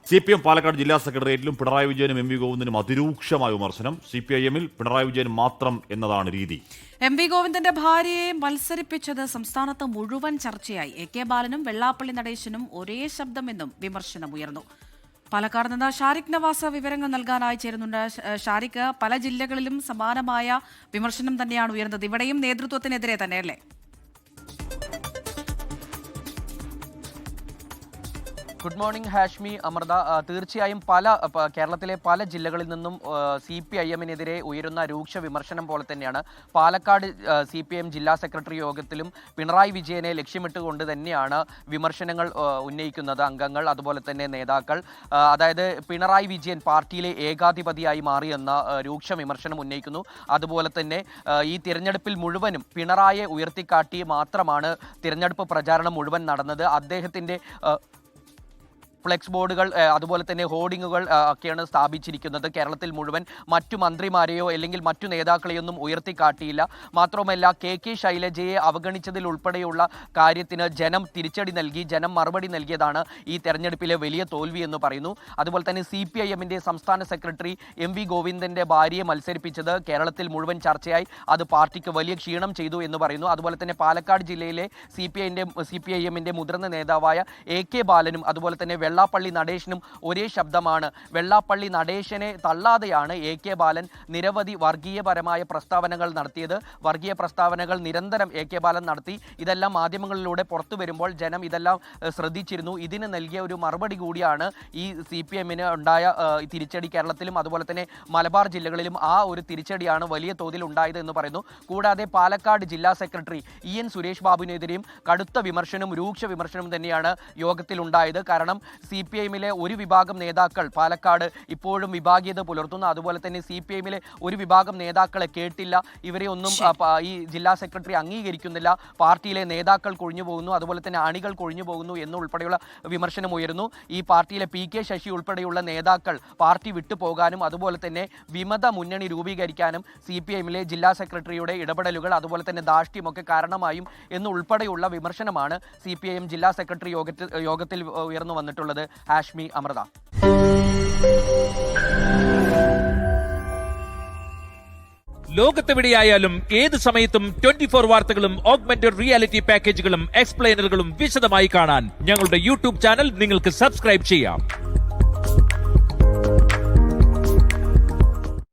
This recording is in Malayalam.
CPM പാലക്കാട് ജില്ലാ സെക്രട്ടേറിയറ്റിലും പിണറായി വിജയനും എം വി ഗോവിന്ദനും അതിരൂക്ഷമായ വിമർശനം. CPIM-ൽ പിണറായി വിജയൻ മാത്രം എന്നതാണ് രീതി. എം വി ഗോവിന്ദന്റെ ഭാര്യയെ മത്സരിപ്പിച്ചത് സംസ്ഥാനത്ത് മുഴുവൻ ചർച്ചയായി. AK ബാലനും വെള്ളാപ്പള്ളി നടേശനും ഒരേ ശബ്ദമെന്നും വിമർശനമുയർന്നു. പാലക്കാട് നിന്ന് ഷാരിഖ് നവാസ് വിവരങ്ങൾ നൽകാനായി ചേരുന്നുണ്ട്. ഷാരിഖ്, പല ജില്ലകളിലും സമാനമായ വിമർശനം തന്നെയാണ് ഉയർന്നത്. ഇവിടെയും നേതൃത്വത്തിനെതിരെ തന്നെയല്ലേ? Good morning Hashmi, Amrita. തീർച്ചയായും കേരളത്തിലെ പല ജില്ലകളിൽ നിന്നും CPIM-നെതിരെ ഉയരുന്ന രൂക്ഷ വിമർശനം പോലെ തന്നെയാണ് പാലക്കാട് CPIM ജില്ലാ സെക്രട്ടറി യോഗത്തിലും പിണറായി വിജയനെ ലക്ഷ്യമിട്ടുകൊണ്ട് തന്നെയാണ് വിമർശനങ്ങൾ ഉന്നയിക്കുന്നത് അംഗങ്ങൾ, അതുപോലെ തന്നെ നേതാക്കൾ. അതായത് പിണറായി വിജയൻ പാർട്ടിയിലെ ഏകാധിപതിയായി മാറിയെന്ന രൂക്ഷ വിമർശനം ഉന്നയിക്കുന്നു. അതുപോലെ തന്നെ ഈ തിരഞ്ഞെടുപ്പിൽ മുഴുവനും പിണറായിയെ ഉയർത്തിക്കാട്ടി മാത്രമാണ് തിരഞ്ഞെടുപ്പ് പ്രചാരണം മുഴുവൻ നടന്നത്. അദ്ദേഹത്തിൻ്റെ ഫ്ലെക്സ് ബോർഡുകൾ അതുപോലെ തന്നെ ഹോർഡിങ്ങുകൾ ഒക്കെയാണ് സ്ഥാപിച്ചിരിക്കുന്നത്. കേരളത്തിൽ മുഴുവൻ മറ്റു മന്ത്രിമാരെയോ അല്ലെങ്കിൽ മറ്റു നേതാക്കളെയൊന്നും ഉയർത്തിക്കാട്ടിയില്ല. മാത്രമല്ല KK ശൈലജയെ അവഗണിച്ചതിൽ ഉൾപ്പെടെയുള്ള കാര്യത്തിന് ജനം തിരിച്ചടി നൽകി, ജനം മറുപടി നൽകിയതാണ് ഈ തെരഞ്ഞെടുപ്പിലെ വലിയ തോൽവി എന്ന് പറയുന്നു. അതുപോലെ തന്നെ CPIM-ന്റെ സംസ്ഥാന സെക്രട്ടറി MV ഗോവിന്ദന്റെ ഭാര്യയെ മത്സരിപ്പിച്ചത് കേരളത്തിൽ മുഴുവൻ ചർച്ചയായി. അത് പാർട്ടിക്ക് വലിയ ക്ഷീണം ചെയ്തു എന്ന് പറയുന്നു. അതുപോലെ തന്നെ പാലക്കാട് ജില്ലയിലെ CPIM-ന്റെ മുതിർന്ന നേതാവായ AK ബാലനും അതുപോലെ തന്നെ വെള്ളാപ്പള്ളി നടേശനും ഒരേ ശബ്ദമാണ്. വെള്ളാപ്പള്ളി നടേശനെ തള്ളാതെയാണ് AK ബാലൻ നിരവധി വർഗീയപരമായ പ്രസ്താവനകൾ നടത്തിയത്. വർഗീയ പ്രസ്താവനകൾ നിരന്തരം AK ബാലൻ നടത്തി. ഇതെല്ലാം മാധ്യമങ്ങളിലൂടെ പുറത്തു വരുമ്പോൾ ജനം ഇതെല്ലാം ശ്രദ്ധിച്ചിരുന്നു. ഇതിന് നൽകിയ ഒരു മറുപടി കൂടിയാണ് ഈ CPM-ന് ഉണ്ടായ തിരിച്ചടി. കേരളത്തിലും അതുപോലെ തന്നെ മലബാർ ജില്ലകളിലും ആ ഒരു തിരിച്ചടിയാണ് വലിയ തോതിൽ ഉണ്ടായത് എന്ന് പറയുന്നു. കൂടാതെ പാലക്കാട് ജില്ലാ സെക്രട്ടറി EN സുരേഷ് ബാബുവിനെതിരെയും കടുത്ത വിമർശനവും രൂക്ഷ വിമർശനവും തന്നെയാണ് യോഗത്തിൽ ഉണ്ടായത്. കാരണം CPIM-ലെ ഒരു വിഭാഗം നേതാക്കൾ പാലക്കാട് ഇപ്പോഴും വിഭാഗീയത പുലർത്തുന്നു. അതുപോലെ തന്നെ CPIM-ലെ ഒരു വിഭാഗം നേതാക്കളെ കേട്ടില്ല, ഇവരെ ഒന്നും ഈ ജില്ലാ സെക്രട്ടറി അംഗീകരിക്കുന്നില്ല, പാർട്ടിയിലെ നേതാക്കൾ കൊഴിഞ്ഞു പോകുന്നു, അതുപോലെ തന്നെ അണികൾ കൊഴിഞ്ഞു പോകുന്നു എന്നുൾപ്പെടെയുള്ള വിമർശനം ഉയരുന്നു. ഈ പാർട്ടിയിലെ PK ശശി ഉൾപ്പെടെയുള്ള നേതാക്കൾ പാർട്ടി വിട്ടുപോകാനും അതുപോലെ തന്നെ വിമത മുന്നണി രൂപീകരിക്കാനും CPIM-ലെ ജില്ലാ സെക്രട്ടറിയുടെ ഇടപെടലുകൾ അതുപോലെ തന്നെ ധാർഷ്ട്യമൊക്കെ കാരണമായും എന്നുൾപ്പെടെയുള്ള വിമർശനമാണ് CPIM ജില്ലാ സെക്രട്ടറി യോഗത്തിൽ ഉയർന്നു വന്നിട്ടുള്ളത്. ഹാഷ്മി, അമൃത. ലോകത്തെവിടെയായാലും ഏത് സമയത്തും 24 വാർത്തകളും ഓഗ്മെന്റഡ് റിയാലിറ്റി പാക്കേജുകളും എക്സ്പ്ലെയിനറുകളും വിശദമായി കാണാൻ ഞങ്ങളുടെ YouTube ചാനൽ നിങ്ങൾക്ക് സബ്സ്ക്രൈബ് ചെയ്യാം.